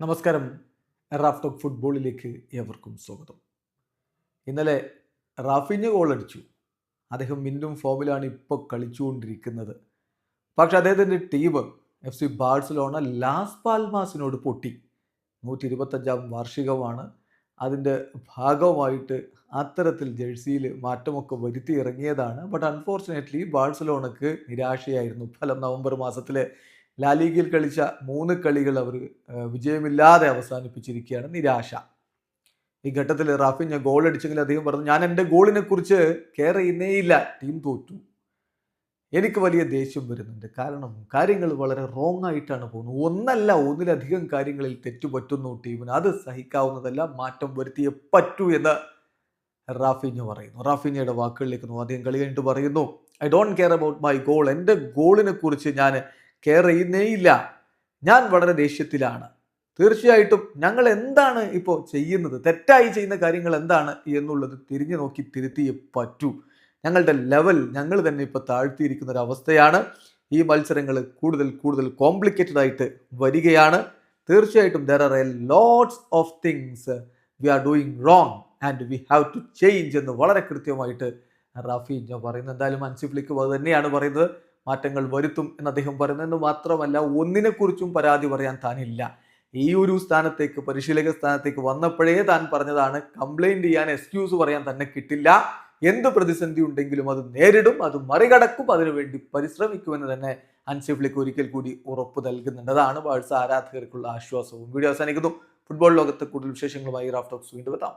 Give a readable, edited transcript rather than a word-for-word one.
നമസ്കാരം. Raf talk ഫുട്ബോളിലേക്ക് ഏവർക്കും സ്വാഗതം. ഇന്നലെ റാഫിഞ്ഞ ഗോൾ അടിച്ചു. അദ്ദേഹം വീണ്ടും ഫോമിലാണ് ഇപ്പോൾ കളിച്ചുകൊണ്ടിരിക്കുന്നത്. പക്ഷെ അദ്ദേഹത്തിൻ്റെ ടീം FC ബാഴ്സലോണ ലാസ് പാൽമാസിനോട് പൊട്ടി. 125ാം വാർഷികമാണ്. അതിൻ്റെ ഭാഗമായിട്ട് അത്തരത്തിൽ ജേഴ്സിയിൽ മാറ്റമൊക്കെ വരുത്തി ഇറങ്ങിയതാണ്. ബട്ട് അൺഫോർച്ചുനേറ്റ്ലി ബാഴ്സലോണക്ക് നിരാശയായിരുന്നു. ഫലം നവംബർ മാസത്തിലെ ലാലീഗയിൽ കളിച്ച 3 കളികൾ അവർ വിജയമില്ലാതെ അവസാനിപ്പിച്ചിരിക്കുകയാണ്. നിരാശ. ഈ ഘട്ടത്തിൽ റാഫിഞ്ഞ ഗോൾ അടിച്ചെങ്കിൽ അദ്ദേഹം പറഞ്ഞു, ഞാൻ എൻ്റെ ഗോളിനെ കുറിച്ച് കെയർ ചെയ്യുന്നേയില്ല, ടീം തോറ്റു. എനിക്ക് വലിയ ദേഷ്യം വരുന്നുണ്ട്. കാരണം കാര്യങ്ങൾ വളരെ റോങ് ആയിട്ടാണ് പോകുന്നത്. ഒന്നല്ല ഒന്നിലധികം കാര്യങ്ങളിൽ തെറ്റുപറ്റുന്നു ടീമിന്. അത് സഹിക്കാവുന്നതല്ല, മാറ്റം വരുത്തിയേ പറ്റൂ എന്ന് റാഫിഞ്ഞ പറയുന്നു. റാഫിഞ്ഞയുടെ വാക്കുകളിലേക്ക് അദ്ദേഹം കളി കഴിഞ്ഞിട്ട് പറയുന്നു, I don't care about my goal. എൻ്റെ ഗോളിനെ കുറിച്ച് ഞാൻ കെയർ ചെയ്യുന്നേയില്ല. ഞാൻ വളരെ ദേഷ്യത്തിലാണ്. തീർച്ചയായിട്ടും ഞങ്ങൾ എന്താണ് ഇപ്പോൾ ചെയ്യുന്നത്, തെറ്റായി ചെയ്യുന്ന കാര്യങ്ങൾ എന്താണ് എന്നുള്ളത് തിരിഞ്ഞു നോക്കി തിരുത്തിയേ പറ്റൂ. ഞങ്ങളുടെ ലെവൽ ഞങ്ങൾ തന്നെ ഇപ്പോൾ താഴ്ത്തിയിരിക്കുന്ന ഒരു അവസ്ഥയാണ്. ഈ മത്സരങ്ങൾ കൂടുതൽ കോംപ്ലിക്കേറ്റഡ് ആയിട്ട് വരികയാണ്. തീർച്ചയായിട്ടും there are a lots of things we are doing wrong and we have to change എന്ന് വളരെ കൃത്യമായിട്ട് റാഫിഞ്ഞ പറയുന്നത്. എന്തായാലും ഹൻസി ഫ്ലിക്ക് അത് തന്നെയാണ് പറയുന്നത്. മാറ്റങ്ങൾ വരുത്തും എന്ന് അദ്ദേഹം പറയുന്നതെന്ന് മാത്രമല്ല, ഒന്നിനെക്കുറിച്ചും പരാതി പറയാൻ താനില്ല. ഈ ഒരു സ്ഥാനത്തേക്ക്, പരിശീലക സ്ഥാനത്തേക്ക് വന്നപ്പോഴേ താൻ പറഞ്ഞതാണ്, കംപ്ലൈൻറ്റ് ചെയ്യാൻ, എക്സ്ക്യൂസ് പറയാൻ തന്നെ കിട്ടില്ല. എന്ത് പ്രതിസന്ധി ഉണ്ടെങ്കിലും അത് നേരിടും, അത് മറികടക്കും, അതിനുവേണ്ടി പരിശ്രമിക്കുമെന്ന് തന്നെ ഹൻസി ഫ്ലിക്ക് ഒരിക്കൽ കൂടി ഉറപ്പ് നൽകുന്നുണ്ട്. അതാണ് ബാഴ്സ ആരാധകർക്കുള്ള ആശ്വാസവും. വീഡിയോ അവസാനിക്കുന്നു. ഫുട്ബോൾ ലോകത്തെ കൂടുതൽ വിശേഷങ്ങളുമായി റാഫ് ടോക്സ് വീണ്ടും എത്താം.